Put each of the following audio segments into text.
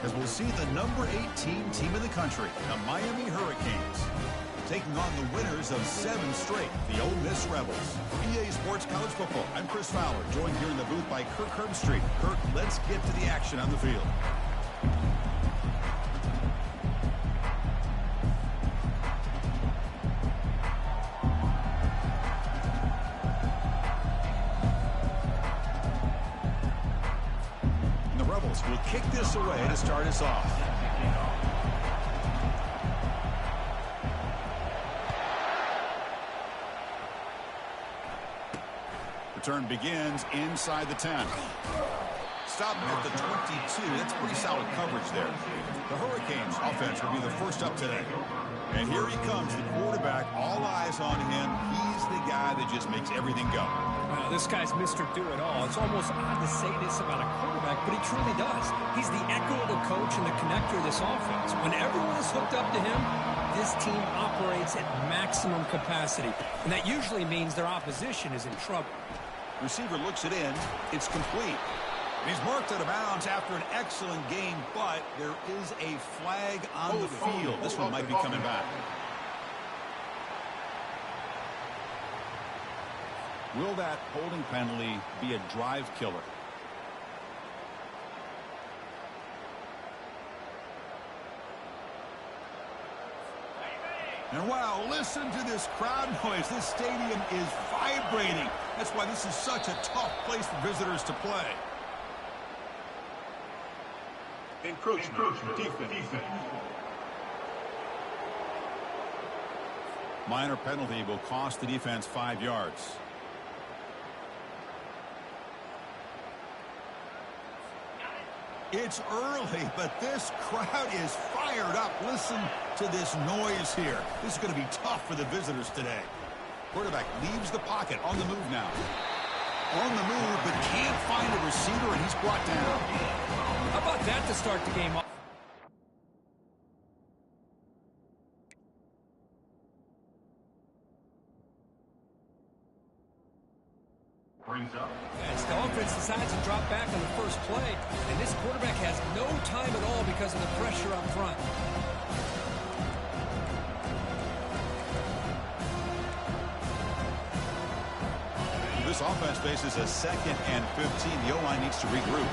as we'll see the number 18 team in the country, the Miami Hurricanes, taking on the winners of 7 straight, the Ole Miss Rebels. EA Sports College Football. I'm Chris Fowler, joined here in the booth by Kirk Herbstreit. Kirk, let's get to the action on the field. And the Rebels will kick this away to start us off. Return begins inside the 10. Stopping at the 22. That's pretty solid coverage there. The Hurricanes offense will be the first up today. And here he comes, the quarterback. All eyes on him. He's the guy that just makes everything go. Wow, this guy's Mr. Do-It-All. It's almost odd to say this about a quarterback, but he truly does. He's the echo of the coach and the connector of this offense. When everyone is hooked up to him, this team operates at maximum capacity. And that usually means their opposition is in trouble. Receiver looks it in. It's complete. He's marked out of bounds after an excellent game, but there is a flag on the field. This one might be coming back. Will that holding penalty be a drive killer? And wow, listen to this crowd noise. This stadium is vibrating. That's why this is such a tough place for visitors to play. Encroachment. Defense. Minor penalty will cost the defense 5 yards. It's early, but this crowd is fired up. Listen to this noise here. This is going to be tough for the visitors today. Quarterback leaves the pocket, on the move now. On the move, but can't find a receiver, and he's brought down. How about that to start the game off? As the offense decides to drop back on the first play, and this quarterback has no time at all because of the pressure up front. This offense faces a 2nd and 15. The O-line needs to regroup.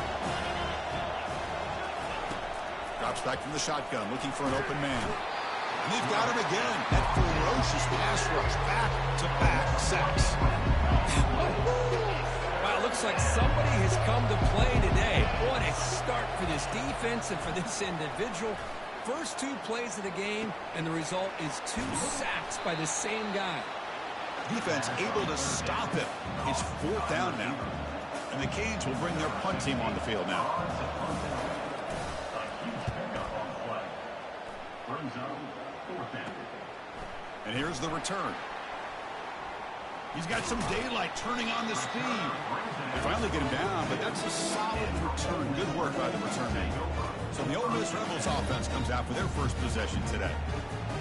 Drops back from the shotgun, looking for an open man. And they've got him again. That ferocious pass rush, back-to-back sacks. Wow, looks like somebody has come to play today. What a start for this defense and for this individual. First 2 plays of the game, and the result is 2 sacks by the same guy. Defense able to stop him. It's 4th down now. And the Canes will bring their punt team on the field now. And here's the return. He's got some daylight turning on the speed. They finally get him down, but that's a solid return. Good work by the return man. So the Ole Miss Rebels offense comes out for their first possession today.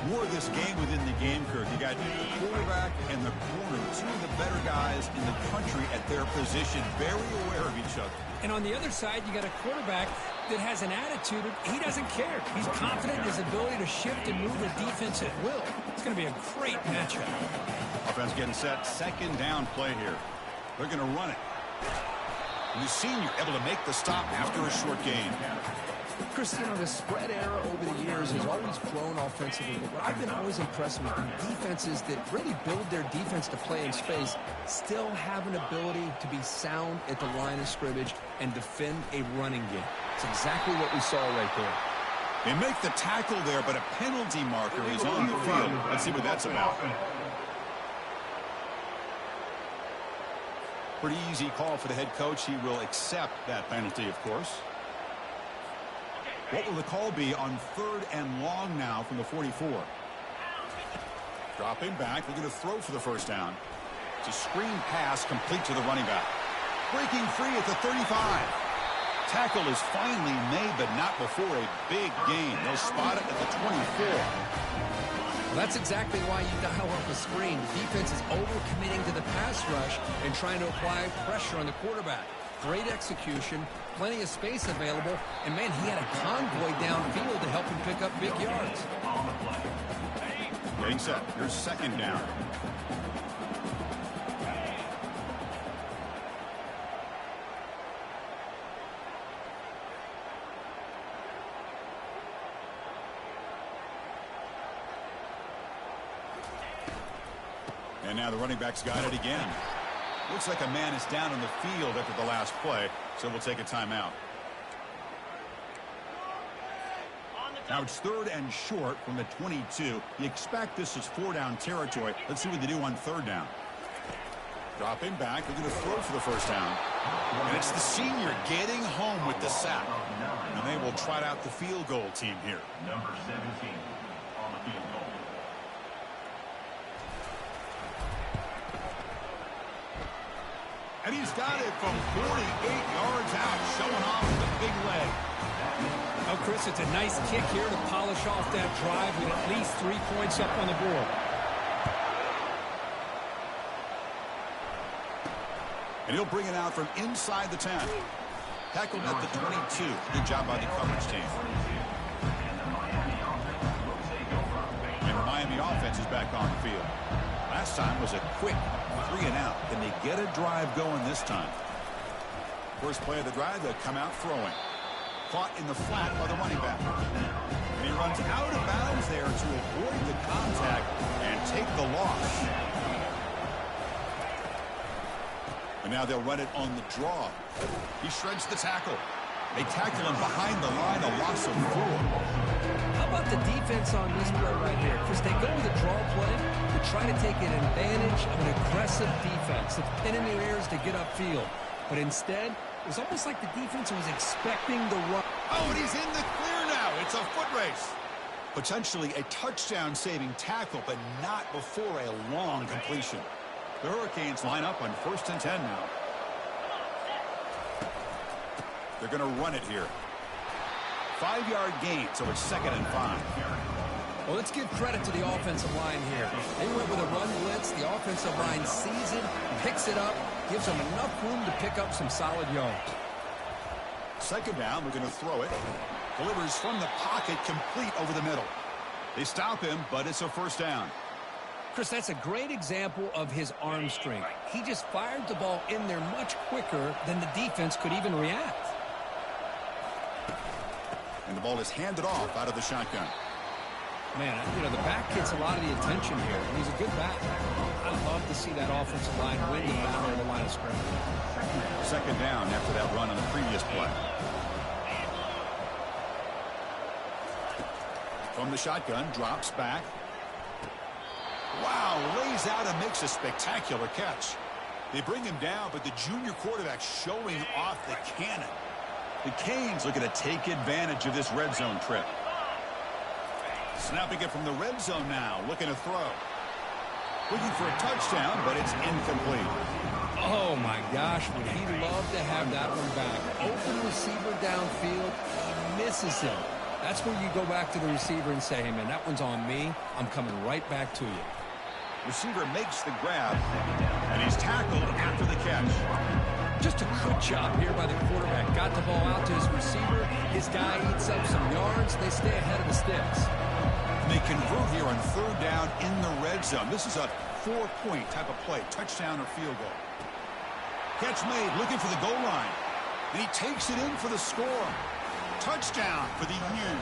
More of this game within the game, Kirk. You got the quarterback and the corner, 2 of the better guys in the country at their position, very aware of each other. And on the other side, you got a quarterback that has an attitude of he doesn't care. He's confident in his ability to shift and move the defense at will. It's going to be a great matchup. Offense getting set. 2nd down play here. They're going to run it. And the senior able to make the stop after a short gain. Chris, you know, the spread era over the years has always grown offensively, but what I've been always impressed with are defenses that really build their defense to play in space, still have an ability to be sound at the line of scrimmage and defend a running game. It's exactly what we saw right there. They make the tackle there, but a penalty marker is on the field. Let's see what that's about. Pretty easy call for the head coach. He will accept that penalty, of course. What will the call be on 3rd and long now from the 44? Dropping back, looking to throw for the first down. It's a screen pass complete to the running back. Breaking free at the 35. Tackle is finally made, but not before a big gain. They'll spot it at the 24. Well, that's exactly why you dial up a screen. The defense is overcommitting to the pass rush and trying to apply pressure on the quarterback. Great execution, plenty of space available, and, man, he had a convoy downfield to help him pick up big yards. Getting set. Here's second down. And now the running back's got it again. Looks like a man is down on the field after the last play, so we'll take a timeout. Now it's 3rd and short from the 22. You expect this is 4-down territory. Let's see what they do on 3rd down. Dropping back. They're going to throw for the first down. And it's the senior getting home with the sack. And they will trot out the field goal team here. Number 17 on the field goal. And he's got it from 48 yards out, showing off the big leg. Oh, Chris, it's a nice kick here to polish off that drive with at least 3 points up on the board. And he'll bring it out from inside the 10. Tackled at the 22. Good job by the coverage team. And the Miami offense is back on the field. Last time was a quick 3 and out. Can they get a drive going this time? First play of the drive, they'll come out throwing. Caught in the flat by the running back. And he runs out of bounds there to avoid the contact and take the loss. And now they'll run it on the draw. He shreds the tackle. They tackle him behind the line, a loss of 4. How about the defense on this play right here? Because they go with a draw play to try to take an advantage of an aggressive defense that's pinning their ears to get upfield. But instead, it was almost like the defense was expecting the run. Oh, and he's in the clear now. It's a foot race. Potentially a touchdown-saving tackle, but not before a long completion. The Hurricanes line up on 1st and 10 now. They're going to run it here. 5-yard gain, so it's 2nd and 5. Well, let's give credit to the offensive line here. They went with a run blitz. The offensive line sees it, picks it up, gives them enough room to pick up some solid yards. 2nd down, we're going to throw it. Delivers from the pocket, complete over the middle. They stop him, but it's a 1st down. Chris, that's a great example of his arm strength. He just fired the ball in there much quicker than the defense could even react. And the ball is handed off out of the shotgun. Man, you know, the back gets a lot of the attention here. He's a good back. I'd love to see that offensive line win the battle of the line of scrimmage. 2nd down after that run on the previous play. From the shotgun, drops back. Wow, lays out and makes a spectacular catch. They bring him down, but the junior quarterback showing off the cannon. The Canes looking to take advantage of this red zone trip. Snapping it from the red zone now, looking to throw. Looking for a touchdown, but it's incomplete. Oh, my gosh, would he love to have that one back. Open receiver downfield, he misses him. That's where you go back to the receiver and say, hey, man, that one's on me. I'm coming right back to you. Receiver makes the grab, and he's tackled after the catch. Just a good job here by the quarterback. Got the ball out to his receiver. His guy eats up some yards. They stay ahead of the sticks. And they convert here on 3rd down in the red zone. This is a 4-point type of play, touchdown or field goal. Catch made, looking for the goal line. And he takes it in for the score. Touchdown for the U.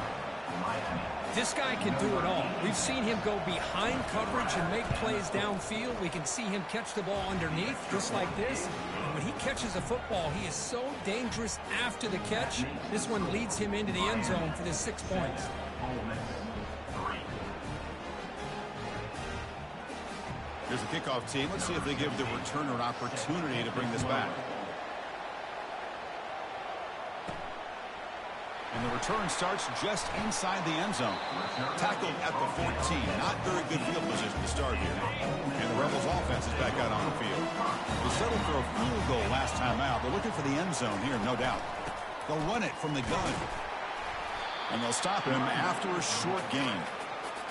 This guy can do it all. We've seen him go behind coverage and make plays downfield. We can see him catch the ball underneath, just like this. And when he catches a football, he is so dangerous after the catch. This one leads him into the end zone for the 6 points. Here's the kickoff team. Let's see if they give the returner an opportunity to bring this back. And the return starts just inside the end zone. Tackled at the 14. Not very good field position to start here. And the Rebels offense is back out on the field. They settled for a field goal last time out. They're looking for the end zone here, no doubt. They'll run it from the gun. And they'll stop him after a short gain.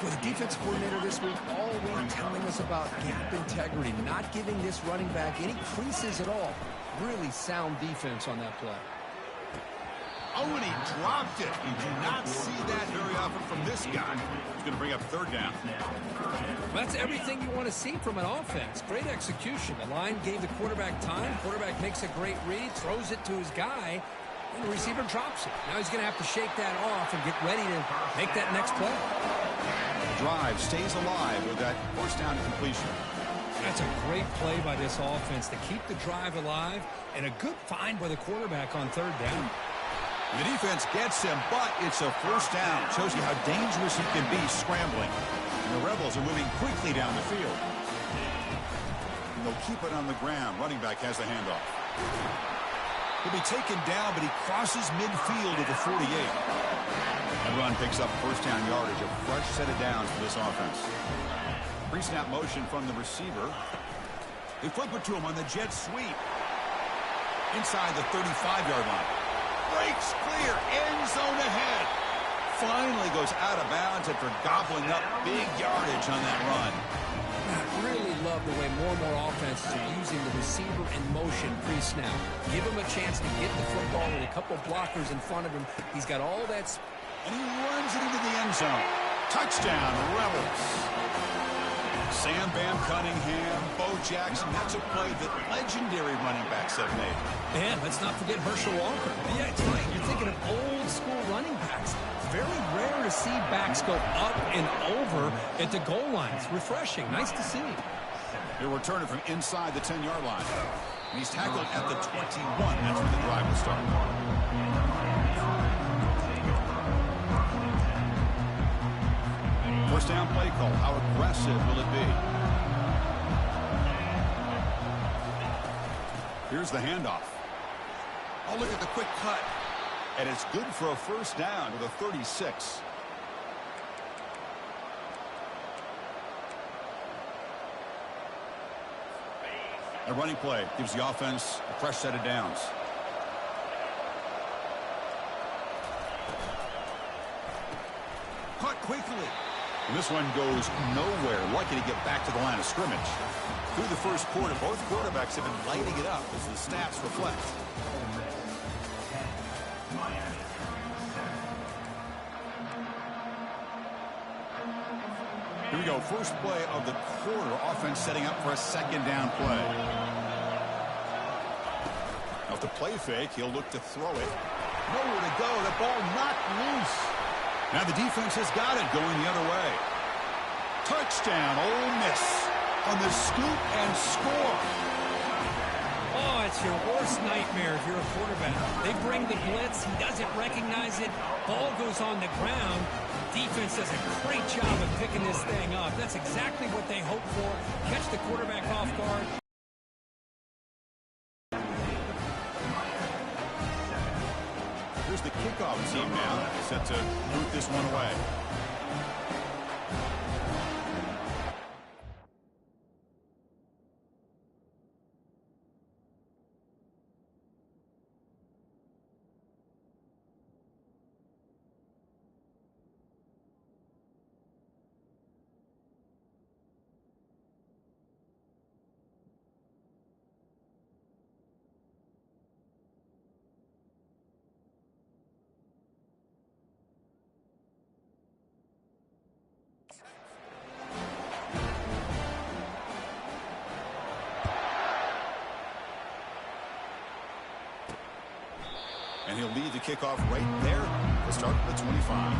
Well, the defensive coordinator this week all week telling us about gap integrity, not giving this running back any creases at all. Really sound defense on that play. Oh, and he dropped it. You do not see that very often from this guy. He's going to bring up third down. Well, that's everything you want to see from an offense. Great execution. The line gave the quarterback time. Quarterback makes a great read, throws it to his guy, and the receiver drops it. Now he's going to have to shake that off and get ready to make that next play. The drive stays alive with that first down completion. That's a great play by this offense to keep the drive alive, and a good find by the quarterback on third down. The defense gets him, but it's a first down. Shows you how dangerous he can be scrambling. And the Rebels are moving quickly down the field. And they'll keep it on the ground. Running back has the handoff. He'll be taken down, but he crosses midfield at the 48. And run picks up first down yardage. A fresh set of downs for this offense. Pre-snap motion from the receiver. They flip it to him on the jet sweep. Inside the 35-yard line. Breaks clear, end zone ahead. Finally goes out of bounds after gobbling up big yardage on that run. I really love the way more and more offenses are using the receiver in motion pre-snap. Give him a chance to get the football with a couple blockers in front of him. He's got all that. And he runs it into the end zone. Touchdown, Rebels. Sam Bam Cunningham, Bo Jackson. That's a play that legendary running backs have made. And let's not forget Herschel Walker. Yeah, it's right. You're thinking of old school running backs. It's very rare to see backs go up and over at the goal line. It's refreshing. Nice to see. He'll return it from inside the 10-yard line. And he's tackled at the 21. That's where the drive will start. First down play call. How aggressive will it be? Here's the handoff. Oh, look at the quick cut. And it's good for a first down to the 36. A running play gives the offense a fresh set of downs. Caught quickly. And this one goes nowhere. Lucky to get back to the line of scrimmage. Through the first quarter, both quarterbacks have been lighting it up as the stats reflect. Here we go. First play of the quarter. Offense setting up for a second down play. Now, if the play fake, he'll look to throw it. Nowhere to go. The ball knocked loose. Now the defense has got it going the other way. Touchdown, Ole Miss on the scoop and score. Oh, it's your worst nightmare if you're a quarterback. They bring the blitz. He doesn't recognize it. Ball goes on the ground. Defense does a great job of picking this thing up. That's exactly what they hope for. Catch the quarterback off guard. Here's the kickoff team now, set to root this one away. And he'll lead the kickoff right there to start at the 25.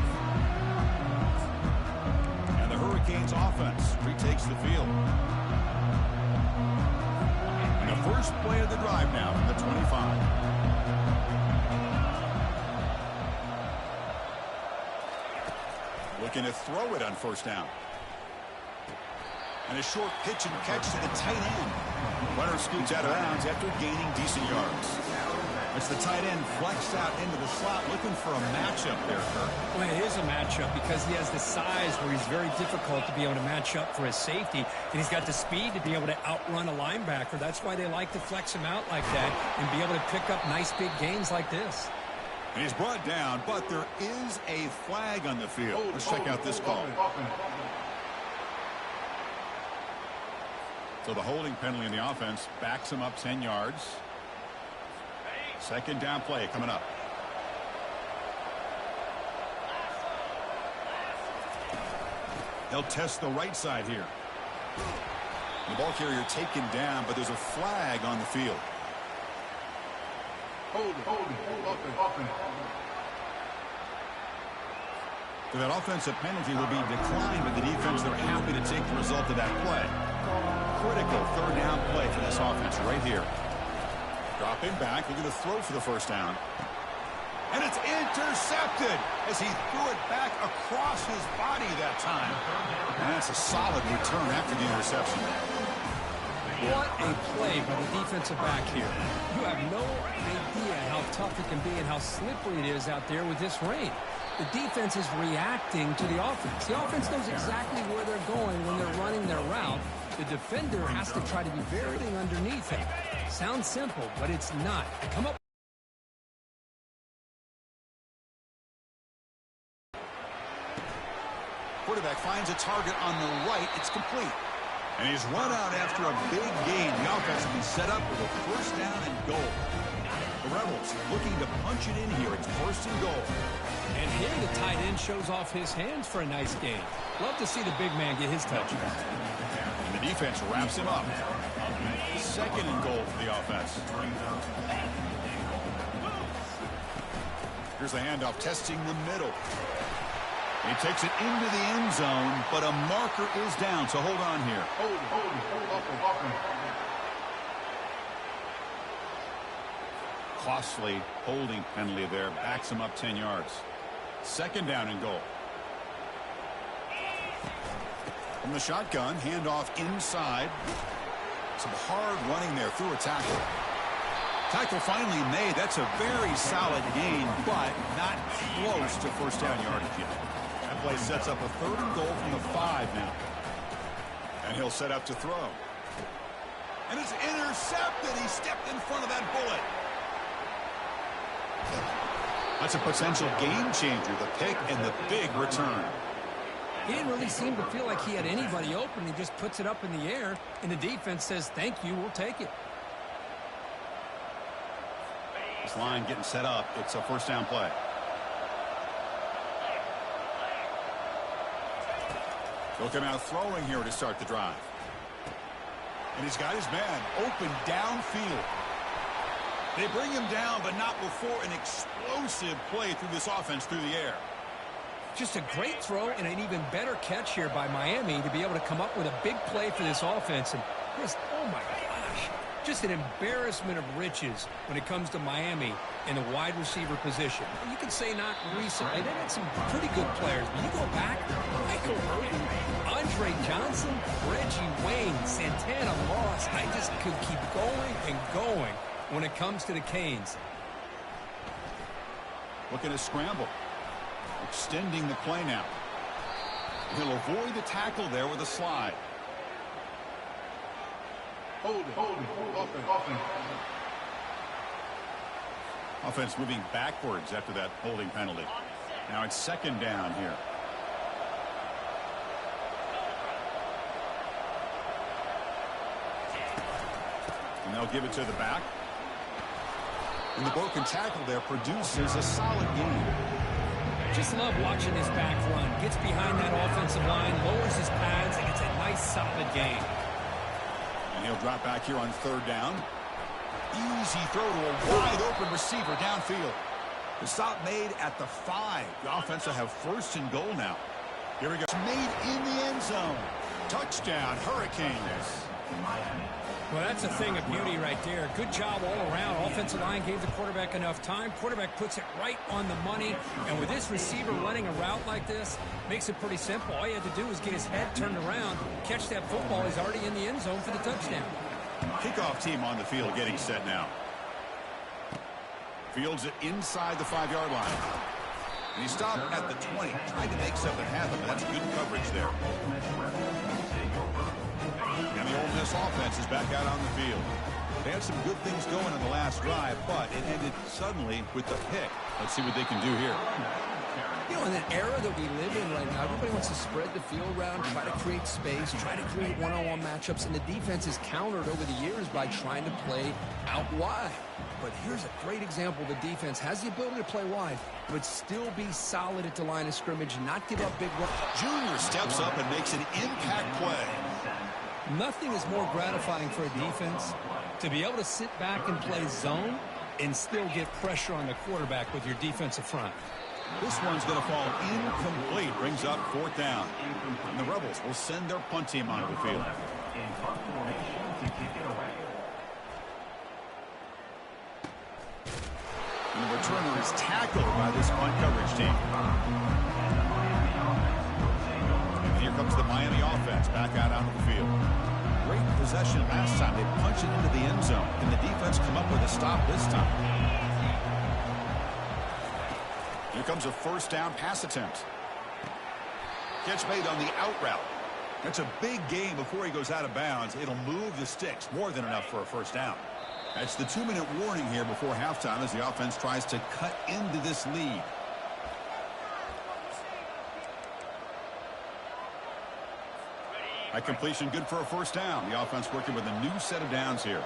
And the Hurricanes offense retakes the field. And the first play of the drive now from the 25. Looking to throw it on first down. And a short pitch and catch to the tight end. Runner scoots out of bounds after gaining decent yards. It's the tight end flexed out into the slot, looking for a matchup there, Kirk. Well, it is a matchup because he has the size where he's very difficult to be able to match up for his safety, and he's got the speed to be able to outrun a linebacker. That's why they like to flex him out like that and be able to pick up nice big gains like this. And he's brought down, but there is a flag on the field. Let's check out this call. So the holding penalty in the offense backs him up 10 yards. Second down play coming up. They'll test the right side here. The ball carrier taken down, but there's a flag on the field. Hold it. Open. So that offensive penalty will be declined by the defense. They're happy to take the result of that play. Critical third down play for this offense right here. Dropping back, looking to throw for the first down. And it's intercepted as he threw it back across his body that time. And that's a solid return after the interception. What a play by the defensive back here. You have no idea how tough it can be and how slippery it is out there with this rain. The defense is reacting to the offense. The offense knows exactly where they're going when they're running their route. The defender has to try to be buried underneath him. Sounds simple, but it's not. Come up. Quarterback finds a target on the right. It's complete. And he's run out after a big gain. The offense will be set up with a first down and goal. The Rebels looking to punch it in here. It's first and goal. And here the tight end shows off his hands for a nice gain. Love to see the big man get his touches. And the defense wraps him up. Second and goal for the offense. Here's the handoff, testing the middle. He takes it into the end zone, but a marker is down, so hold on here. Hold. Costly holding penalty there, backs him up 10 yards. Second down and goal. From the shotgun, handoff inside. Some hard running there through a tackle. Tackle finally made. That's a very solid gain, but not close to first down yardage yet. That play sets up a third and goal from the 5 now. And he'll set up to throw. And it's intercepted. He stepped in front of that bullet. That's a potential game changer, the pick and the big return. He didn't really seem to feel like he had anybody open. He just puts it up in the air, and the defense says, thank you, we'll take it. This line getting set up. It's a first down play. They'll come out throwing here to start the drive. And he's got his man open downfield. They bring him down, but not before an explosive play through this offense through the air. Just a great throw and an even better catch here by Miami to be able to come up with a big play for this offense. And just, oh my gosh, just an embarrassment of riches when it comes to Miami in the wide receiver position. And you can say not recently. They had some pretty good players, but you go back, Michael Irvin, Andre Johnson, Reggie Wayne, Santana Moss. I just could keep going and going when it comes to the Canes. Looking to scramble. Extending the play now. He'll avoid the tackle there with a slide. Hold it. Open. Offense moving backwards after that holding penalty. Now it's second down here. And they'll give it to the back. And the broken tackle there produces a solid gain. Just love watching this back run. Gets behind that offensive line, lowers his pads, and it's a nice, solid gain. And he'll drop back here on third down. Easy throw to a wide-open receiver downfield. The stop made at the 5. The offense will have first and goal now. Here we go. It's made in the end zone. Touchdown, Hurricanes. Well, that's a thing of beauty right there. Good job all around. Offensive line gave the quarterback enough time. Quarterback puts it right on the money. And with this receiver running a route like this, makes it pretty simple. All you had to do was get his head turned around, catch that football. He's already in the end zone for the touchdown. Kickoff team on the field getting set now. Fields it inside the 5-yard line. And he stopped at the 20, trying to make something happen, but that's good coverage there. And the Ole Miss offense is back out on the field. They had some good things going in the last drive, but it ended suddenly with the pick. Let's see what they can do here. You know, in an era that we live in right now, everybody wants to spread the field around, try to create space, try to create one-on-one matchups, and the defense is countered over the years by trying to play out wide. but here's a great example. The defense has the ability to play wide, but still be solid at the line of scrimmage, not give up big runs. Junior steps up and makes an impact play. Nothing is more gratifying for a defense to be able to sit back and play zone and still get pressure on the quarterback with your defensive front. This one's going to fall incomplete. Brings up 4th down. And the Rebels will send their punt team onto the field. And the returner is tackled by this punt coverage team. And here comes the Miami offense back out onto the field. Great possession last time. They punch it into the end zone. Can the defense come up with a stop this time? Here comes a 1st down pass attempt. Catch made on the out route. That's a big gain before he goes out of bounds. It'll move the sticks. More than enough for a 1st down. That's the 2-minute warning here before halftime as the offense tries to cut into this lead. At completion, good for a 1st down. The offense working with a new set of downs here.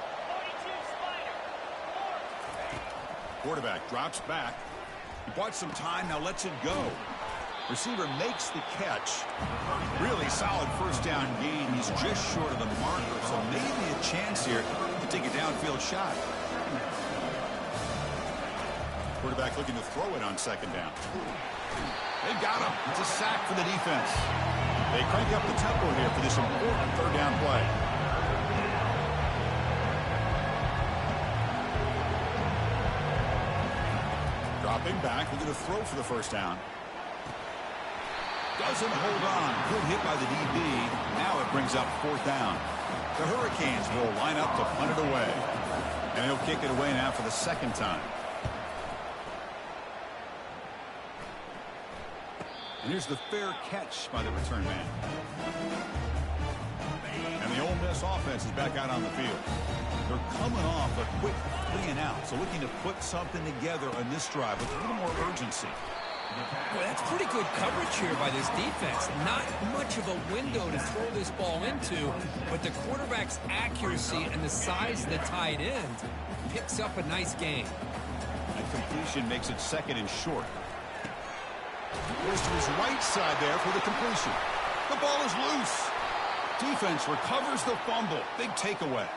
Quarterback drops back. He bought some time, now lets it go. Receiver makes the catch. Really solid 1st down gain. He's just short of the marker, so maybe a chance here to take a downfield shot. Quarterback looking to throw it on 2nd down. They've got him. It's a sack for the defense. They crank up the tempo here for this important 3rd down play. Dropping back, looking to throw for the 1st down. Doesn't hold on. Good hit by the DB. Now it brings up 4th down. The Hurricanes will line up to punt it away. And he'll kick it away now for the 2nd time. And here's the fair catch by the return man. And the Ole Miss offense is back out on the field. They're coming off a quick 3-and-out, so looking to put something together on this drive with a little more urgency. Well, that's pretty good coverage here by this defense. Not much of a window to throw this ball into, but the quarterback's accuracy and the size of the tight end picks up a nice gain. And completion makes it 2nd and short. Goes to his right side there for the completion. The ball is loose. Defense recovers the fumble. Big takeaway.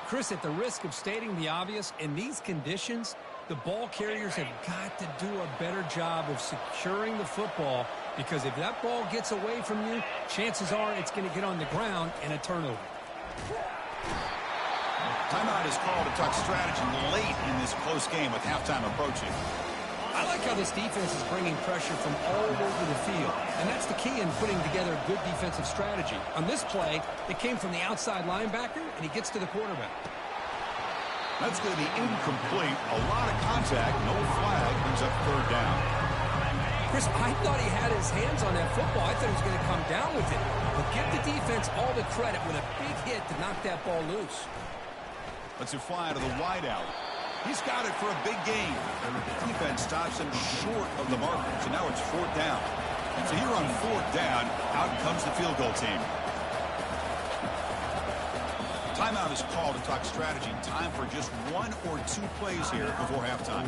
Chris, at the risk of stating the obvious, in these conditions, the ball carriers have got to do a better job of securing the football, because if that ball gets away from you, chances are it's going to get on the ground and a turnover. Timeout is called to talk strategy late in this close game with halftime approaching. I like how this defense is bringing pressure from all over the field, and that's the key in putting together a good defensive strategy. On this play, it came from the outside linebacker, and he gets to the quarterback. That's going to be incomplete. A lot of contact. No flag. Brings up 3rd down. Chris, I thought he had his hands on that football. I thought he was going to come down with it. But give the defense all the credit with a big hit to knock that ball loose. Lets it fly to the wideout. He's got it for a big gain. The defense stops him short of the marker. So now it's 4th down. So here on 4th down, out comes the field goal team. Timeout is called to talk strategy. Time for just 1 or 2 plays here before halftime.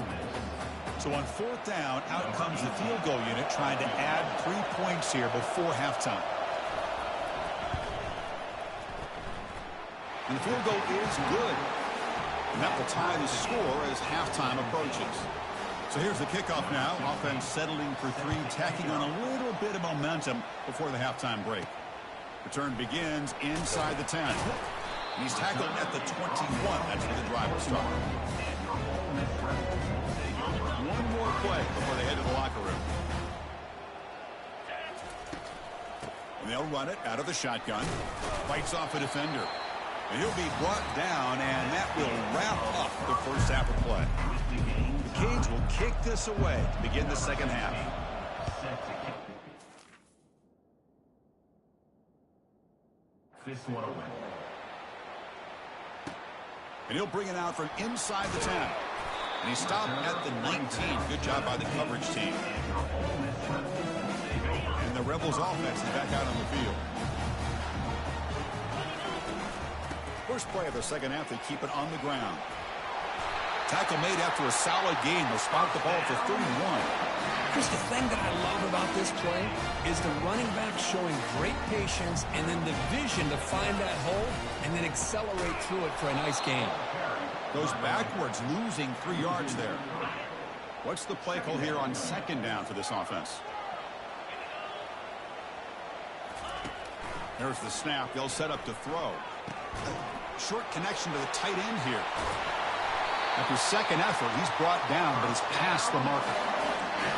So on 4th down, out comes the field goal unit trying to add 3 points here before halftime. And the field goal is good. And that will tie the score as halftime approaches. So here's the kickoff now. Offense settling for 3, tacking on a little bit of momentum before the halftime break. Return begins inside the 10. And he's tackled at the 21. That's where the drive will start. One more play before they head to the locker room. And they'll run it out of the shotgun. Fights off a defender. And he'll be brought down, and that will wrap up the 1st half of play. The Canes will kick this away to begin the 2nd half. And he'll bring it out from inside the 10. And he stopped at the 19. Good job by the coverage team. And the Rebels offense is back out on the field. First play of the 2nd half, they keep it on the ground. Tackle made after a solid gain. They'll spot the ball for 31. Chris, the thing that I love about this play is the running back showing great patience and then the vision to find that hole and then accelerate through it for a nice gain. Goes backwards, losing 3 yards there. What's the play call here on second down for this offense? There's the snap. They'll set up to throw. Short connection to the tight end here. After second effort, he's brought down, but he's past the marker.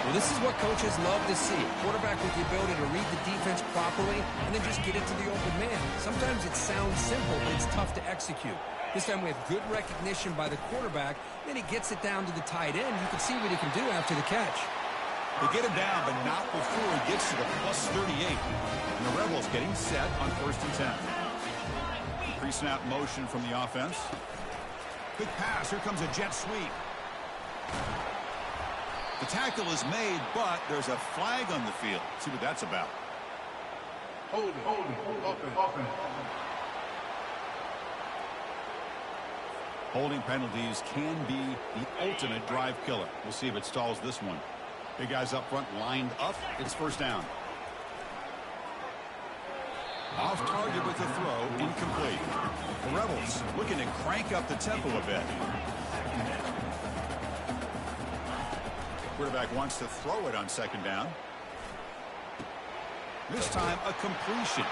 Well, this is what coaches love to see. A quarterback with the ability to read the defense properly and then just get it to the open man. Sometimes it sounds simple, but it's tough to execute. This time we have good recognition by the quarterback. Then he gets it down to the tight end. You can see what he can do after the catch. They get him down, but not before he gets to the plus 38. And the Rebels getting set on 1st and 10. Pre-snap motion from the offense. Quick pass. Here comes a jet sweep. The tackle is made, but there's a flag on the field. See what that's about. Hold it. Offense. Holding penalties can be the ultimate drive killer. We'll see if it stalls this one. Big guys up front lined up. It's first down. Off target with the throw, incomplete. The Rebels looking to crank up the tempo a bit. Quarterback wants to throw it on second down. This time a completion.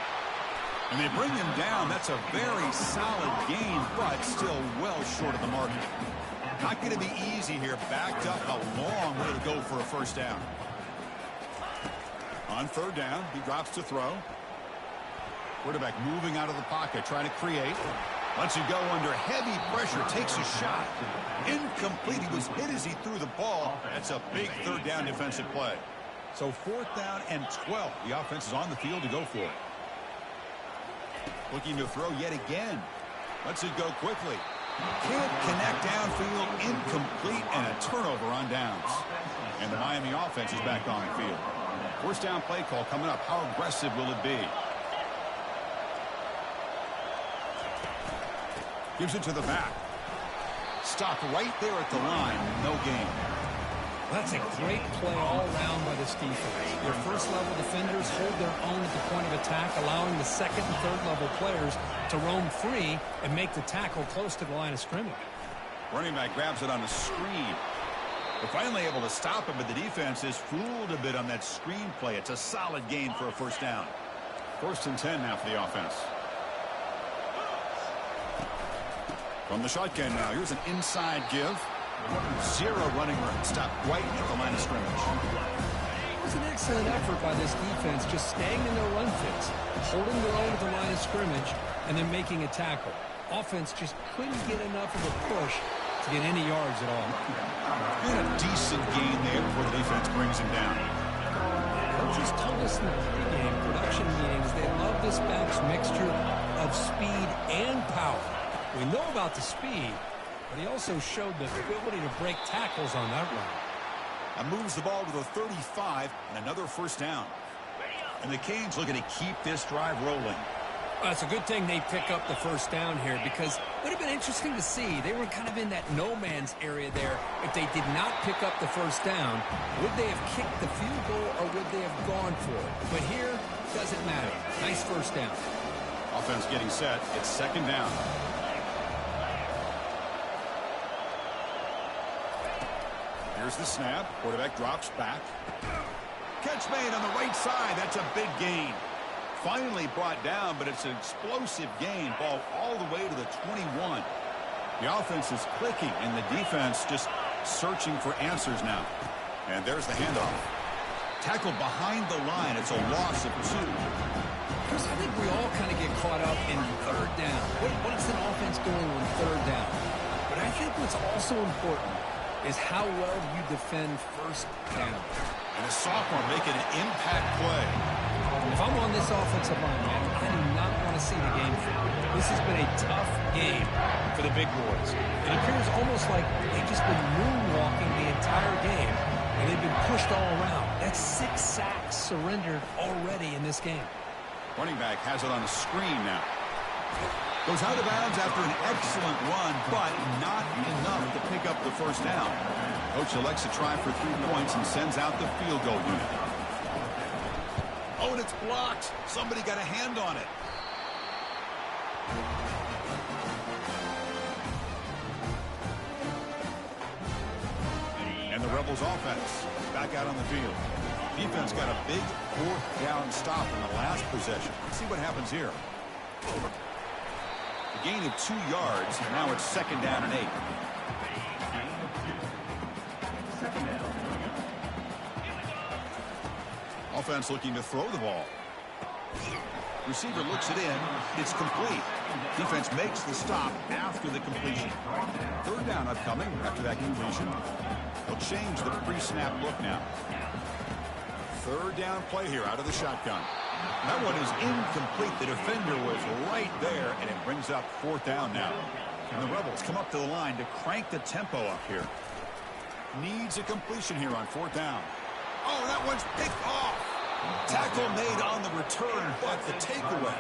And they bring him down. That's a very solid gain, but still well short of the mark. Not going to be easy here. Backed up a long way to go for a first down. On third down, he drops to throw. Quarterback moving out of the pocket, trying to create. Lets it go under heavy pressure, takes a shot. Incomplete. He was hit as he threw the ball. That's a big third down defensive play. So 4th down and 12. The offense is on the field to go for it. Looking to throw yet again. Lets it go quickly. Can't connect downfield. Incomplete and a turnover on downs. And the Miami offense is back on the field. First down play call coming up. How aggressive will it be? Gives it to the back. Stopped right there at the line. No gain. That's a great play all around by this defense. Your first-level defenders hold their own at the point of attack, allowing the second and third-level players to roam free and make the tackle close to the line of scrimmage. Running back grabs it on a screen. They're finally able to stop him, but the defense is fooled a bit on that screen play. It's a solid gain for a first down. 1st and 10 now for the offense. From the shotgun now, here's an inside give. 0 running room. Stopped right at the line of scrimmage. It was an excellent effort by this defense, just staying in their run fits, holding their own at the line of scrimmage, and then making a tackle. Offense just couldn't get enough of a push to get any yards at all. And a decent gain there before the defense brings him down. Coaches told us in the pregame production meetings they love this back's mixture of speed and power. We know about the speed, but he also showed the ability to break tackles on that run. And moves the ball to the 35 and another first down. And the Canes looking to keep this drive rolling. Well, it's a good thing they pick up the first down here because it would have been interesting to see. They were kind of in that no man's area there. If they did not pick up the first down, would they have kicked the field goal or would they have gone for it? But here, doesn't matter. Nice first down. Offense getting set. It's second down. Here's the snap. Quarterback drops back. Catch made on the right side. That's a big gain. Finally brought down, but it's an explosive gain. Ball all the way to the 21. The offense is clicking, and the defense just searching for answers now. And there's the handoff. Tackled behind the line. It's a loss of 2. Chris, I think we all kind of get caught up in third down. What is an offense doing on third down? But I think what's also important is how well you defend first down. And a sophomore making an impact play. If I'm on this offensive line, man, I do not want to see the game finish. This has been a tough game for the big boys. It appears almost like they've just been moonwalking the entire game, and they've been pushed all around. That's 6 sacks surrendered already in this game. Running back has it on the screen now. Goes out of bounds after an excellent run, but not enough to pick up the first down. Coach elects to try for 3 points and sends out the field goal unit. Oh, and it's blocked. Somebody got a hand on it. And the Rebels offense back out on the field. Defense got a big 4th down stop in the last possession. Let's see what happens here. A gain of 2 yards. Now it's 2nd down and 8. Offense looking to throw the ball. Receiver looks it in. It's complete. Defense makes the stop after the completion. 3rd down upcoming after that completion. They'll change the pre-snap look now. 3rd down play here out of the shotgun. That one is incomplete. The defender was right there, and it brings up 4th down now. And the Rebels come up to the line to crank the tempo up here. Needs a completion here on 4th down. Oh, that one's picked off. Tackle made on the return, but the takeaway